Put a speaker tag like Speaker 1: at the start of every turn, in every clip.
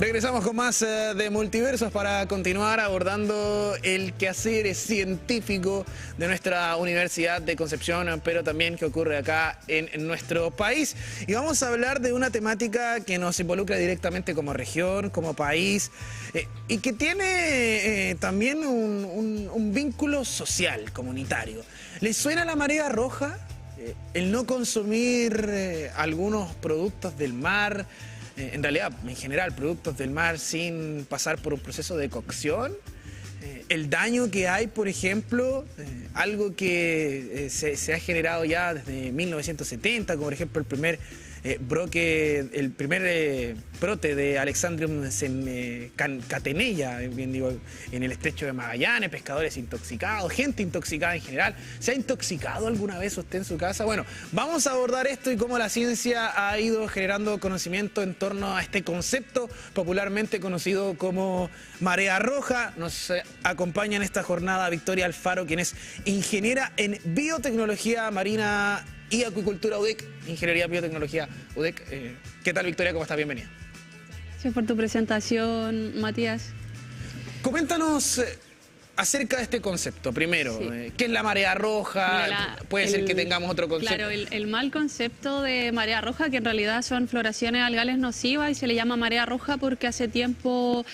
Speaker 1: Regresamos con más de Multiversos para continuar abordando el quehacer científico de nuestra Universidad de Concepción, pero también que ocurre acá en nuestro país. Y vamos a hablar de una temática que nos involucra directamente como región, como país, y que tiene también un vínculo social, comunitario. ¿Les suena la marea roja? El no consumir algunos productos del mar, en realidad, en general, productos del mar sin pasar por un proceso de cocción. El daño que hay, por ejemplo, algo que se ha generado ya desde 1970, como por ejemplo el primer brote de Alexandrium catenella, bien digo, en el estrecho de Magallanes, pescadores intoxicados, gente intoxicada en general. ¿Se ha intoxicado alguna vez usted en su casa? Bueno, vamos a abordar esto y cómo la ciencia ha ido generando conocimiento en torno a este concepto popularmente conocido como marea roja. Nos acompaña en esta jornada Victoria Alfaro, quien es ingeniera en biotecnología marina y acuicultura UDEC, Ingeniería Biotecnología UDEC. ¿Qué tal, Victoria? ¿Cómo estás? Bienvenida.
Speaker 2: Gracias por tu presentación, Matías.
Speaker 1: Coméntanos acerca de este concepto, primero. Sí. ¿Qué es la marea roja? Puede ser que tengamos otro concepto.
Speaker 2: Claro, el mal concepto de marea roja, que en realidad son floraciones algales nocivas y se le llama marea roja porque hace tiempo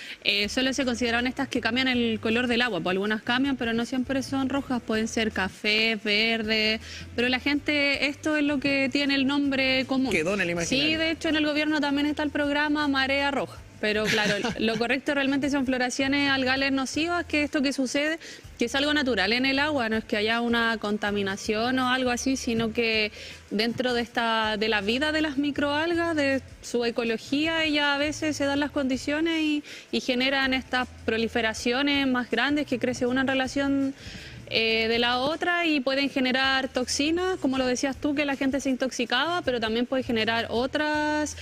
Speaker 2: solo se consideraban estas que cambian el color del agua. Pues algunas cambian, pero no siempre son rojas, pueden ser café, verde, pero la gente, esto es lo que tiene el nombre común.
Speaker 1: Quedó en el imaginario.
Speaker 2: Sí, de hecho en el gobierno también está el programa Marea Roja. Pero claro, lo correcto realmente son floraciones algales nocivas, que esto que sucede, que es algo natural en el agua, no es que haya una contaminación o algo así, sino que dentro de la vida de las microalgas, de su ecología, ellas a veces se dan las condiciones y generan estas proliferaciones más grandes que crece una en relación de la otra y pueden generar toxinas, como lo decías tú, que la gente se intoxicaba, pero también puede generar otros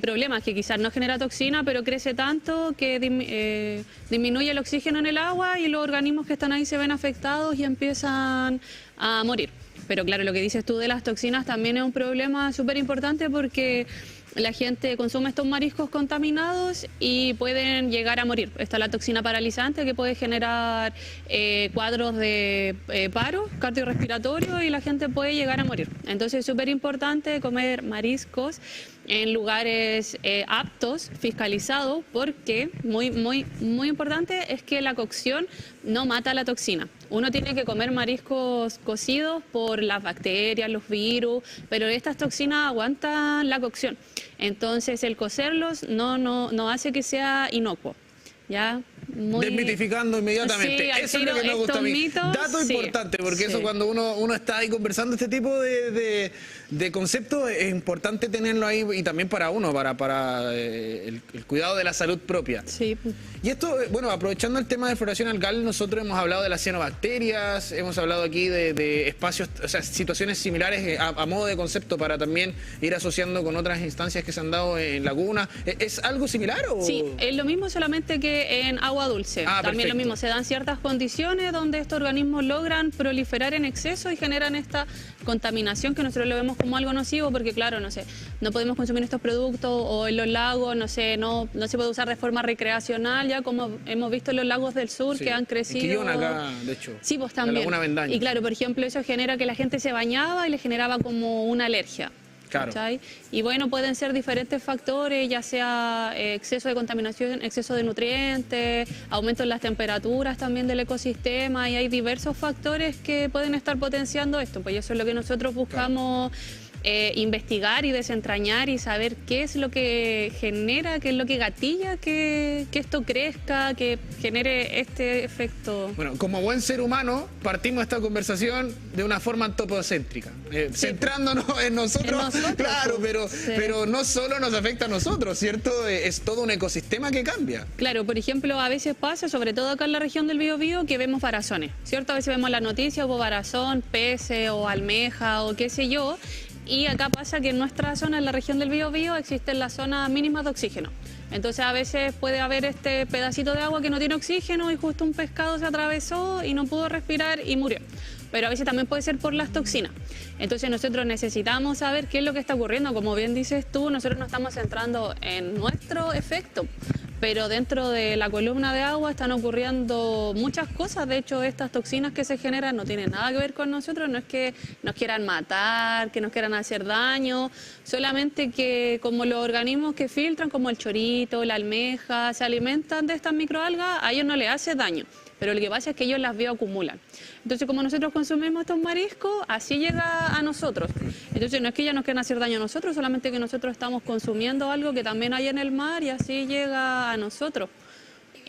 Speaker 2: problemas, que quizás no genera toxina, pero crece tanto que disminuye el oxígeno en el agua y los organismos que están ahí se ven afectados y empiezan a morir. Pero claro, lo que dices tú de las toxinas también es un problema súper importante porque la gente consume estos mariscos contaminados y pueden llegar a morir. Está la toxina paralizante que puede generar cuadros de paro cardiorrespiratorio y la gente puede llegar a morir. Entonces es súper importante comer mariscos en lugares aptos, fiscalizados, porque muy importante es que la cocción no mata la toxina. Uno tiene que comer mariscos cocidos por las bacterias, los virus, pero estas toxinas aguantan la cocción. Entonces el cocerlos no hace que sea inocuo. ¿Ya?
Speaker 1: Desmitificando inmediatamente.
Speaker 2: Sí,
Speaker 1: eso es lo que me gusta a mí. Dato importante, porque eso cuando uno está ahí conversando este tipo de conceptos, es importante tenerlo ahí y también para uno, para el cuidado de la salud propia.
Speaker 2: Sí.
Speaker 1: Y esto, bueno, aprovechando el tema de floración algal, nosotros hemos hablado de las cianobacterias, hemos hablado aquí de espacios, o sea, situaciones similares a modo de concepto para también ir asociando con otras instancias que se han dado en lagunas. ¿Es algo similar o...?
Speaker 2: Sí, es lo mismo, solamente que en agua dulce. También
Speaker 1: perfecto.
Speaker 2: Lo mismo, se dan ciertas condiciones donde estos organismos logran proliferar en exceso y generan esta contaminación que nosotros lo vemos como algo nocivo porque claro, no podemos consumir estos productos o en los lagos, no se puede usar de forma recreacional, ya como hemos visto en los lagos del sur que han crecido.
Speaker 1: En Quillón acá, de hecho.
Speaker 2: Sí, pues también.
Speaker 1: La Laguna Vendaña.
Speaker 2: Y claro, por ejemplo, eso genera que la gente se bañaba y le generaba como una alergia.
Speaker 1: Claro.
Speaker 2: Y bueno, pueden ser diferentes factores, ya sea exceso de contaminación, exceso de nutrientes, aumento en las temperaturas también del ecosistema, y hay diversos factores que pueden estar potenciando esto. Pues eso es lo que nosotros buscamos. Investigar y desentrañar y saber qué es lo que genera, qué es lo que gatilla que esto crezca, que genere este efecto.
Speaker 1: Bueno, como buen ser humano, partimos esta conversación de una forma antropocéntrica, centrándonos en nosotros, claro, pero no solo nos afecta a nosotros, ¿cierto? Es todo un ecosistema que cambia.
Speaker 2: Claro, por ejemplo, a veces pasa, sobre todo acá en la región del Biobío, que vemos varazones, ¿cierto? A veces vemos la noticia, hubo varazón, peces o almeja o qué sé yo. Y acá pasa que en nuestra zona, en la región del Biobío, existen las zonas mínimas de oxígeno. Entonces a veces puede haber este pedacito de agua que no tiene oxígeno y justo un pescado se atravesó y no pudo respirar y murió. Pero a veces también puede ser por las toxinas. Entonces nosotros necesitamos saber qué es lo que está ocurriendo. Como bien dices tú, nosotros nos estamos centrando en nuestro efecto. pero dentro de la columna de agua están ocurriendo muchas cosas. De hecho, estas toxinas que se generan no tienen nada que ver con nosotros, no es que nos quieran matar, que nos quieran hacer daño, solamente que como los organismos que filtran, como el chorito, la almeja, se alimentan de estas microalgas, a ellos no les hace daño. Pero lo que pasa es que ellos las bioacumulan. Entonces, como nosotros consumimos estos mariscos, así llega a nosotros. Entonces, no es que ellos nos quieran hacer daño a nosotros, solamente que nosotros estamos consumiendo algo que también hay en el mar y así llega a nosotros.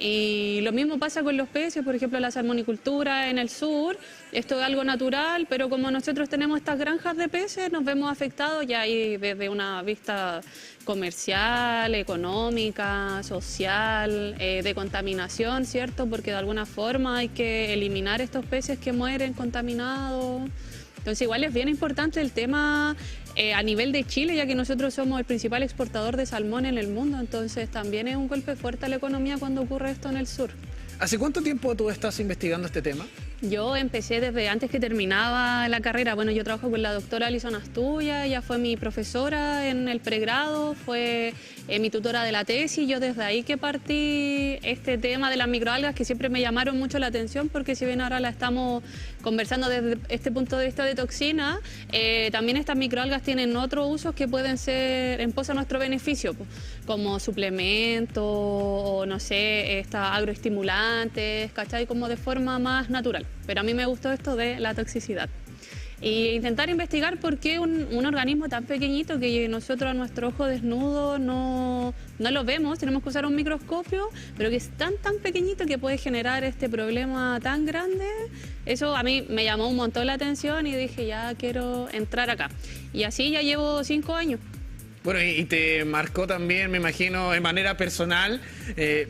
Speaker 2: Y lo mismo pasa con los peces, por ejemplo, la salmonicultura en el sur. Esto es algo natural, pero como nosotros tenemos estas granjas de peces, nos vemos afectados ya ahí desde una vista comercial, económica, social, de contaminación, ¿cierto? Porque de alguna forma hay que eliminar estos peces que mueren contaminados. Entonces igual es bien importante el tema a nivel de Chile, ya que nosotros somos el principal exportador de salmón en el mundo, entonces también es un golpe fuerte a la economía cuando ocurre esto en el sur.
Speaker 1: ¿Hace cuánto tiempo tú estás investigando este tema?
Speaker 2: Yo empecé desde antes que terminaba la carrera. Bueno, yo trabajo con la doctora Alison Astuya, ella fue mi profesora en el pregrado, fue mi tutora de la tesis. Yo desde ahí que partí este tema de las microalgas, que siempre me llamaron mucho la atención, porque si bien ahora la estamos conversando desde este punto de vista de toxina, también estas microalgas tienen otros usos que pueden ser en pos a nuestro beneficio, como suplementos o no sé, agroestimulantes, ¿cachai? Como de forma más natural. Pero a mí me gustó esto de la toxicidad. Y intentar investigar por qué un organismo tan pequeñito que nosotros a nuestro ojo desnudo no lo vemos, tenemos que usar un microscopio, pero que es tan pequeñito que puede generar este problema tan grande. Eso a mí me llamó un montón la atención y dije, ya quiero entrar acá. Y así ya llevo 5 años.
Speaker 1: Bueno, y te marcó también, me imagino, de manera personal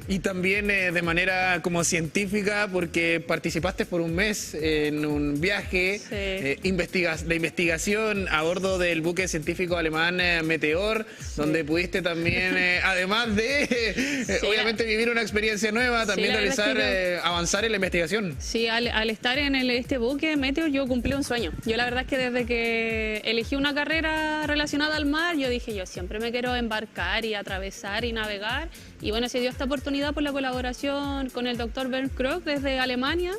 Speaker 1: y también de manera como científica, porque participaste por un mes en un viaje de investigación a bordo del buque científico alemán Meteor, donde pudiste también, además de, obviamente, vivir una experiencia nueva, también realizar, avanzar en la investigación.
Speaker 2: Sí, al estar en este buque Meteor yo cumplí un sueño. Yo la verdad es que desde que elegí una carrera relacionada al mar, yo dije, yo siempre me quiero embarcar y atravesar y navegar. Y bueno, se dio esta oportunidad por la colaboración con el doctor Bernd Krog desde Alemania,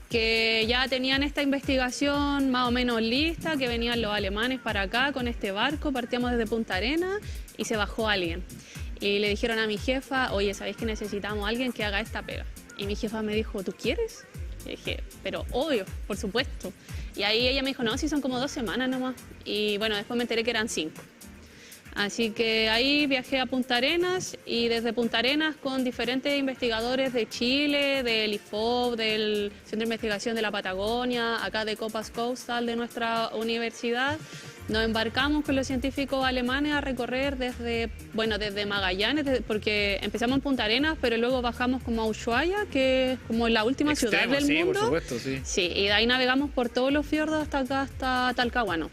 Speaker 2: que ya tenían esta investigación más o menos lista, que venían los alemanes para acá con este barco, partíamos desde Punta Arenas y se bajó alguien. Y le dijeron a mi jefa, oye, ¿sabéis que necesitamos a alguien que haga esta pega? Y mi jefa me dijo, ¿tú quieres? Y dije, pero obvio, por supuesto. Y ahí ella me dijo, no, si son como 2 semanas nomás. Y bueno, después me enteré que eran 5. Así que ahí viajé a Punta Arenas y desde Punta Arenas con diferentes investigadores de Chile, del IFOP, del Centro de Investigación de la Patagonia, acá de Copas Coastal de nuestra universidad, nos embarcamos con los científicos alemanes a recorrer desde Magallanes, porque empezamos en Punta Arenas, pero luego bajamos como a Ushuaia, que es como la última ciudad del mundo.
Speaker 1: Por supuesto, sí.
Speaker 2: Sí, y de ahí navegamos por todos los fiordos hasta acá, hasta Talcahuano.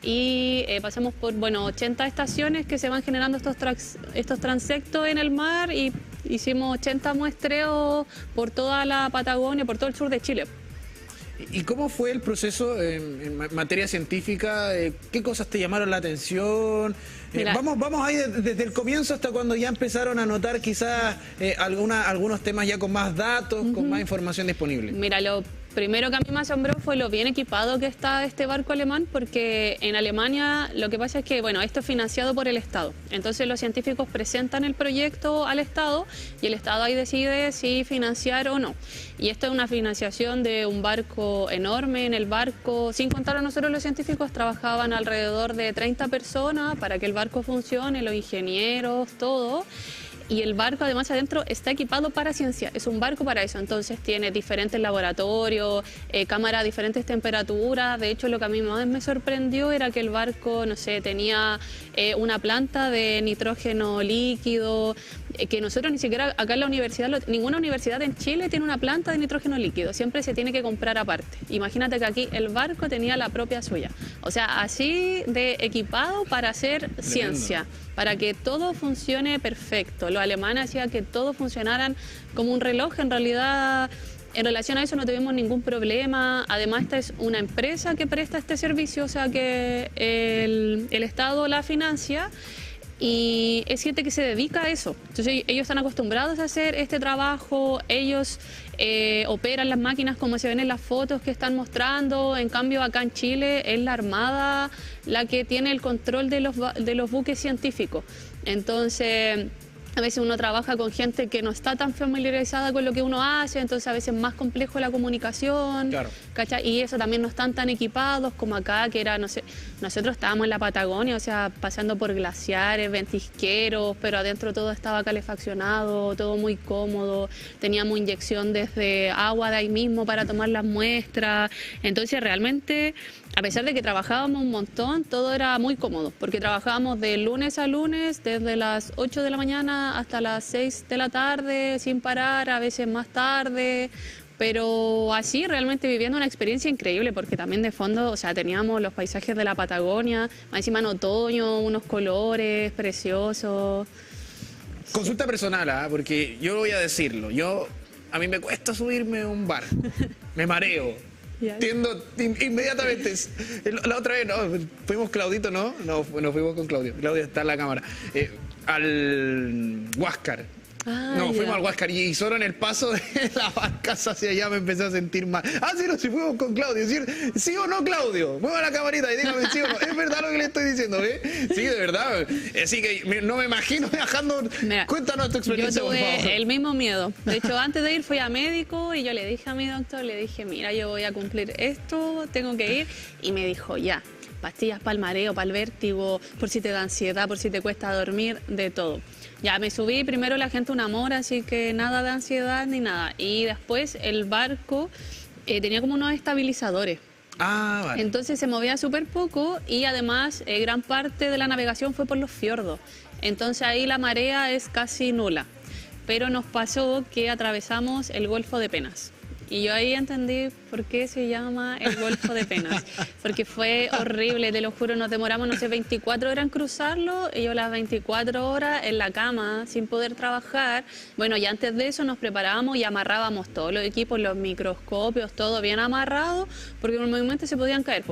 Speaker 2: Y pasamos por 80 estaciones que se van generando estos transectos en el mar y hicimos 80 muestreos por toda la Patagonia, por todo el sur de Chile.
Speaker 1: ¿Y cómo fue el proceso en materia científica? ¿Qué cosas te llamaron la atención? Vamos ahí desde el comienzo hasta cuando ya empezaron a notar quizás algunos temas ya con más datos, con más información disponible.
Speaker 2: Mira, lo primero que a mí me asombró fue lo bien equipado que está este barco alemán, porque en Alemania lo que pasa es que, esto es financiado por el Estado. Entonces los científicos presentan el proyecto al Estado y el Estado ahí decide si financiar o no. Y esto es una financiación de un barco enorme. En el barco, sin contar a nosotros los científicos, trabajaban alrededor de 30 personas para que el barco funcione, los ingenieros, todo. Y el barco además adentro está equipado para ciencia, es un barco para eso, entonces tiene diferentes laboratorios, cámaras a diferentes temperaturas. De hecho, lo que a mí más me sorprendió era que el barco, no sé, tenía una planta de nitrógeno líquido, que nosotros ni siquiera acá en la universidad, ninguna universidad en Chile tiene una planta de nitrógeno líquido, siempre se tiene que comprar aparte. Imagínate que aquí el barco tenía la propia suya, o sea, así de equipado para hacer ciencia, para que todo funcione perfecto. Los alemanes hacían que todo funcionaran como un reloj. En realidad, en relación a eso no tuvimos ningún problema. Además, esta es una empresa que presta este servicio, o sea que el Estado la financia. y es gente que se dedica a eso. Entonces ellos están acostumbrados a hacer este trabajo, ellos operan las máquinas como se ven en las fotos que están mostrando. En cambio acá en Chile es la Armada la que tiene el control de los buques científicos. Entonces a veces uno trabaja con gente que no está tan familiarizada con lo que uno hace, entonces a veces es más complejo la comunicación,
Speaker 1: claro.
Speaker 2: ¿cachai? Y eso también no están tan equipados como acá, que era, no sé, nosotros estábamos en la Patagonia, o sea, pasando por glaciares, ventisqueros, pero adentro todo estaba calefaccionado, todo muy cómodo, teníamos inyección desde agua de ahí mismo para tomar las muestras, entonces realmente, a pesar de que trabajábamos un montón, todo era muy cómodo, porque trabajábamos de lunes a lunes, desde las 8 de la mañana hasta las 6 de la tarde, sin parar, a veces más tarde, pero así realmente viviendo una experiencia increíble, porque también de fondo, o sea, teníamos los paisajes de la Patagonia, más encima en otoño, unos colores preciosos.
Speaker 1: Consulta personal, ¿ah? Porque yo voy a decirlo, a mí me cuesta subirme a un bar, me mareo. Tiendo inmediatamente. La otra vez, no, fuimos Claudito, ¿no? No fuimos con Claudio. Claudio está en la cámara. Al Huáscar. Fuimos al Huáscar y solo en el paso de las barcas hacia allá me empecé a sentir mal. Sí, no, si fuimos con Claudio. ¿Sí o no, Claudio? Mueva la camarita y dígame sí o no. Es verdad lo que le estoy diciendo, ¿eh? Sí, de verdad. Así que no me imagino viajando. Mira, cuéntanos tu experiencia,
Speaker 2: yo
Speaker 1: por favor.
Speaker 2: tuve el mismo miedo. De hecho, antes de ir fui a médico y yo le dije a mi doctor, mira, yo voy a cumplir esto, tengo que ir. Y me dijo, ya, pastillas para el mareo, para el vértigo, por si te da ansiedad, por si te cuesta dormir, de todo. Ya me subí, primero la gente un amor, así que nada de ansiedad ni nada. Y después el barco tenía como unos estabilizadores.
Speaker 1: Vale.
Speaker 2: Entonces se movía súper poco y además gran parte de la navegación fue por los fiordos. Entonces ahí la marea es casi nula. Pero nos pasó que atravesamos el Golfo de Penas. Y yo ahí entendí por qué se llama el Golfo de Penas. Porque fue horrible, te lo juro, nos demoramos, no sé, 24 horas en cruzarlo y yo las 24 horas en la cama sin poder trabajar. Bueno, y antes de eso nos preparábamos y amarrábamos todos los equipos, los microscopios, todo bien amarrado, porque en un momento se podían caer.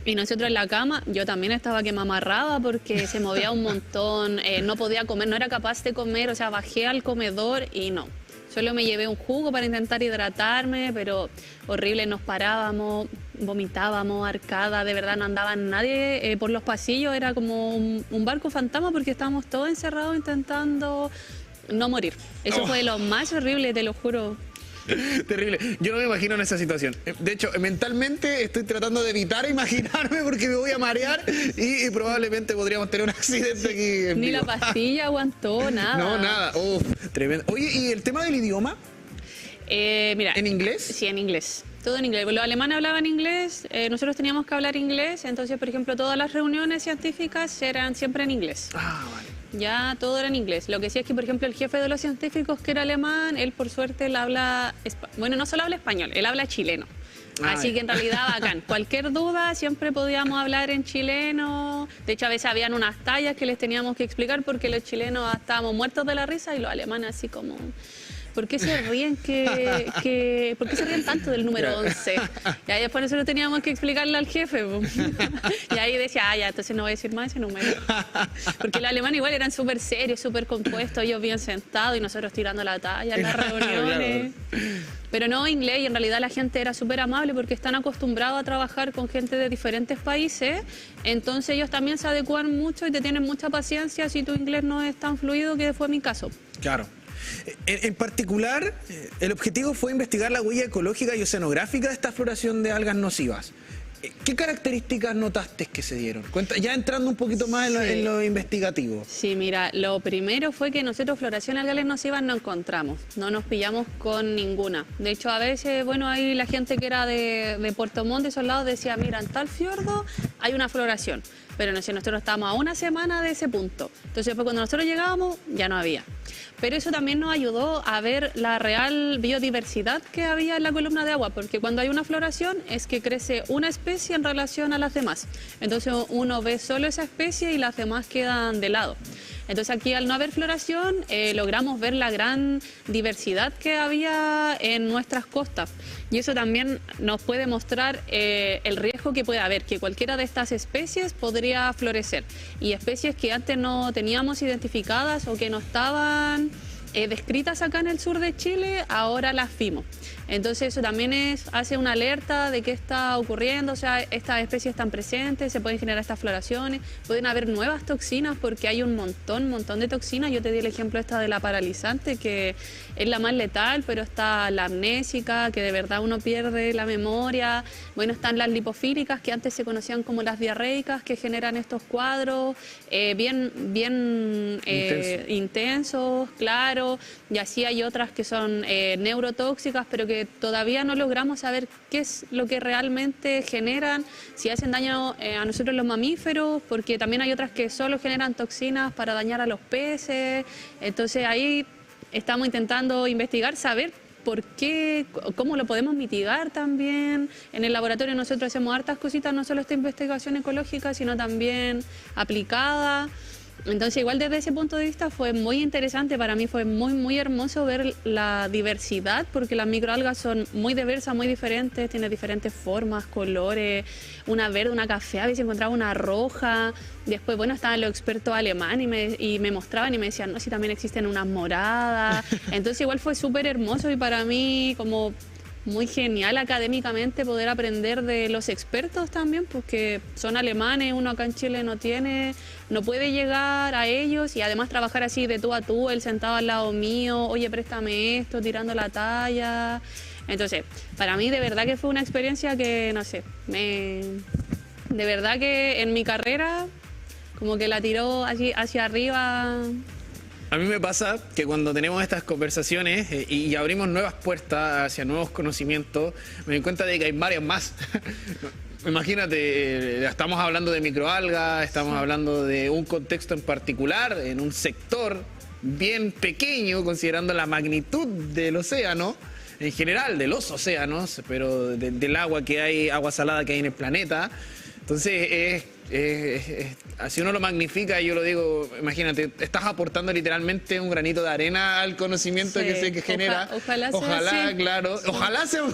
Speaker 2: Y nosotros en la cama, yo también estaba que me amarraba porque se movía un montón, no podía comer, no era capaz de comer, o sea, bajé al comedor y no. Solo me llevé un jugo para intentar hidratarme, pero horrible, nos parábamos, vomitábamos, arcada, de verdad no andaba nadie por los pasillos, era como un barco fantasma porque estábamos todos encerrados intentando no morir. Eso fue lo más horrible, te lo juro.
Speaker 1: Terrible. Yo no me imagino en esa situación. De hecho, mentalmente estoy tratando de evitar imaginarme porque me voy a marear y probablemente podríamos tener un accidente aquí en
Speaker 2: Ni
Speaker 1: vivo.
Speaker 2: la pastilla aguantó, nada.
Speaker 1: No, nada. Tremendo. Oye, ¿y el tema del idioma?
Speaker 2: Mira,
Speaker 1: ¿En inglés?
Speaker 2: Sí, en inglés. Todo en inglés. Los alemanes hablaban inglés, nosotros teníamos que hablar inglés, entonces, por ejemplo, todas las reuniones científicas eran siempre en inglés.
Speaker 1: Vale.
Speaker 2: Ya todo era en inglés. Lo que sí es que, por ejemplo, el jefe de los científicos, que era alemán, él por suerte él habla, bueno, no solo habla español, él habla chileno. Así que en realidad bacán. Cualquier duda siempre podíamos hablar en chileno. De hecho, a veces habían unas tallas que les teníamos que explicar porque los chilenos estábamos muertos de la risa y los alemanes así como... ¿Por qué se ríen ¿por qué se ríen tanto del número 11? Y ahí después nosotros teníamos que explicarle al jefe. Y ahí decía, ya, entonces no voy a decir más ese número. Porque los alemanes igual eran súper serios, súper compuestos, ellos bien sentados y nosotros tirando la talla en las reuniones. Pero no inglés, y en realidad la gente era súper amable porque están acostumbrados a trabajar con gente de diferentes países, entonces ellos también se adecuan mucho y te tienen mucha paciencia si tu inglés no es tan fluido, que fue mi caso.
Speaker 1: Claro. En particular, el objetivo fue investigar la huella ecológica y oceanográfica de esta floración de algas nocivas. ¿Qué características notaste que se dieron? Ya entrando un poquito más en lo investigativo.
Speaker 2: Sí, mira, lo primero fue que nosotros floración de algas nocivas no encontramos, no nos pillamos con ninguna. De hecho, a veces, bueno, ahí la gente que era de Puerto Montt, de esos lados, decía, mira, en tal fiordo hay una floración. Pero no sé, nosotros estábamos a una semana de ese punto. Entonces, pues cuando nosotros llegábamos, ya no había. Pero eso también nos ayudó a ver la real biodiversidad que había en la columna de agua, porque cuando hay una floración es que crece una especie en relación a las demás. Entonces uno ve solo esa especie y las demás quedan de lado. Entonces aquí al no haber floración logramos ver la gran diversidad que había en nuestras costas y eso también nos puede mostrar el riesgo que puede haber, que cualquiera de estas especies podría florecer y especies que antes no teníamos identificadas o que no estaban descritas acá en el sur de Chile, ahora las vimos. Entonces eso también hace una alerta de qué está ocurriendo, o sea, estas especies están presentes, se pueden generar estas floraciones, pueden haber nuevas toxinas porque hay un montón de toxinas. Yo te di el ejemplo esta de la paralizante, que es la más letal, pero está la amnésica, que de verdad uno pierde la memoria. Bueno, están las lipofílicas, que antes se conocían como las diarreicas, que generan estos cuadros bien intensos, claro, y así hay otras que son neurotóxicas, pero que todavía no logramos saber qué es lo que realmente generan, si hacen daño a nosotros los mamíferos, porque también hay otras que solo generan toxinas para dañar a los peces. Entonces ahí estamos intentando investigar, saber por qué, cómo lo podemos mitigar también. En el laboratorio nosotros hacemos hartas cositas, no solo esta investigación ecológica, sino también aplicada. Entonces igual desde ese punto de vista fue muy interesante, para mí fue muy hermoso ver la diversidad, porque las microalgas son muy diversas, muy diferentes, tienen diferentes formas, colores, una verde, una café, a veces encontraba una roja, después bueno estaban los expertos alemanes y me mostraban y me decían, no, si también existen unas moradas, entonces igual fue súper hermoso y para mí como muy genial académicamente poder aprender de los expertos también, porque son alemanes, uno acá en Chile no puede llegar a ellos y además trabajar así de tú a tú, él sentado al lado mío, oye, préstame esto, tirando la talla. Entonces, para mí de verdad que fue una experiencia que, no sé, de verdad que en mi carrera como que la tiró así hacia arriba.
Speaker 1: A mí me pasa que cuando tenemos estas conversaciones y abrimos nuevas puertas hacia nuevos conocimientos, me doy cuenta de que hay varias más. Imagínate, estamos hablando de microalgas, estamos hablando de un contexto en particular, en un sector bien pequeño, considerando la magnitud del océano, en general de los océanos, pero del agua que hay, agua salada que hay en el planeta. Entonces, así uno lo magnifica, yo lo digo, imagínate, estás aportando literalmente un granito de arena al conocimiento que genera.
Speaker 2: Ojalá
Speaker 1: sea claro.
Speaker 2: Sí.
Speaker 1: Ojalá sea un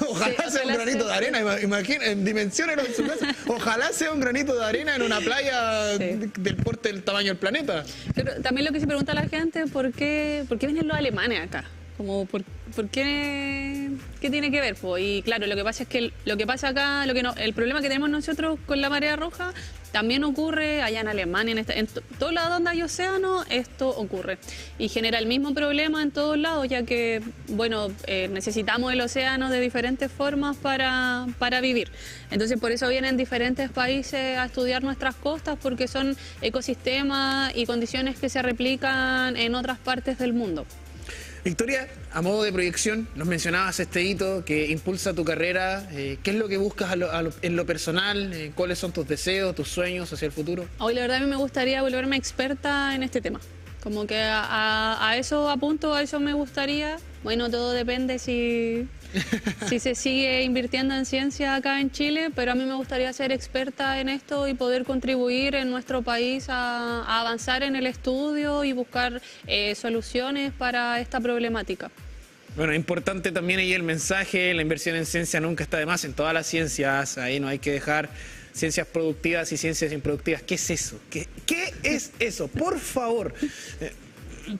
Speaker 1: granito de arena, imagínate, en dimensiones en su casa. Ojalá sea un granito de arena en una playa del porte del tamaño del planeta.
Speaker 2: Pero también lo que se pregunta a la gente, ¿por qué vienen los alemanes acá? Como, ¿por qué tiene que ver? Pues, y claro, lo que pasa es que lo que pasa acá, el problema que tenemos nosotros con la marea roja también ocurre allá en Alemania, en todos lados donde hay océano, esto ocurre. Y genera el mismo problema en todos lados, ya que, bueno, necesitamos el océano de diferentes formas para vivir. Entonces, por eso vienen diferentes países a estudiar nuestras costas, porque son ecosistemas y condiciones que se replican en otras partes del mundo.
Speaker 1: Victoria, a modo de proyección, nos mencionabas este hito que impulsa tu carrera. ¿Qué es lo que buscas en lo personal? ¿Cuáles son tus deseos, tus sueños hacia el futuro?
Speaker 2: Hoy la verdad a mí me gustaría volverme experta en este tema. Como que a eso apunto, a eso me gustaría. Bueno, todo depende si se sigue invirtiendo en ciencia acá en Chile, pero a mí me gustaría ser experta en esto y poder contribuir en nuestro país a avanzar en el estudio y buscar soluciones para esta problemática.
Speaker 1: Bueno, importante también ahí el mensaje, la inversión en ciencia nunca está de más, en todas las ciencias, ahí no hay que dejar ciencias productivas y ciencias improductivas. ¿Qué es eso? ¿Qué es eso? Por favor.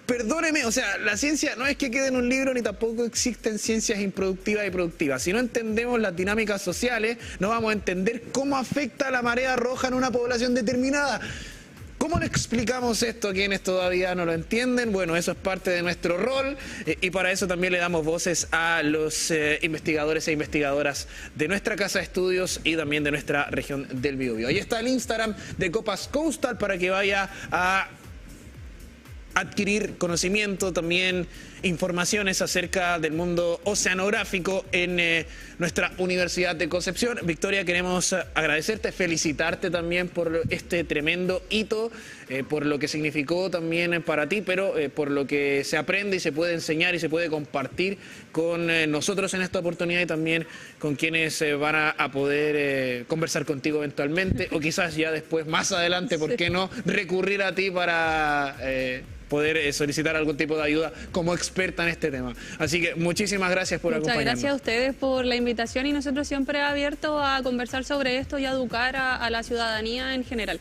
Speaker 1: Perdóneme, o sea, la ciencia no es que quede en un libro ni tampoco existen ciencias improductivas y productivas. Si no entendemos las dinámicas sociales, no vamos a entender cómo afecta la marea roja en una población determinada. ¿Cómo le explicamos esto a quienes todavía no lo entienden? Bueno, eso es parte de nuestro rol y para eso también le damos voces a los investigadores e investigadoras de nuestra casa de estudios y también de nuestra región del Biobío. Ahí está el Instagram de Copas Coastal para que vaya a adquirir conocimiento, también informaciones acerca del mundo oceanográfico en nuestra Universidad de Concepción. Victoria, queremos agradecerte, felicitarte también por este tremendo hito por lo que significó también para ti, pero por lo que se aprende y se puede enseñar y se puede compartir con nosotros en esta oportunidad y también con quienes van a poder conversar contigo eventualmente o quizás ya después, más adelante, ¿por qué no recurrir a ti para poder solicitar algún tipo de ayuda como experta en este tema? Así que muchísimas gracias por acompañarnos.
Speaker 2: Muchas gracias a ustedes por la invitación y nosotros siempre abiertos a conversar sobre esto y a educar a la ciudadanía en general.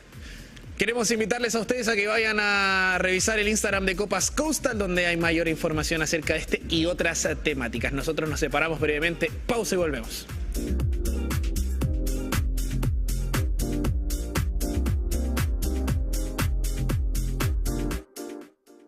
Speaker 1: Queremos invitarles a ustedes a que vayan a revisar el Instagram de Copas Coastal, donde hay mayor información acerca de este y otras temáticas. Nosotros nos separamos brevemente, pausa y volvemos.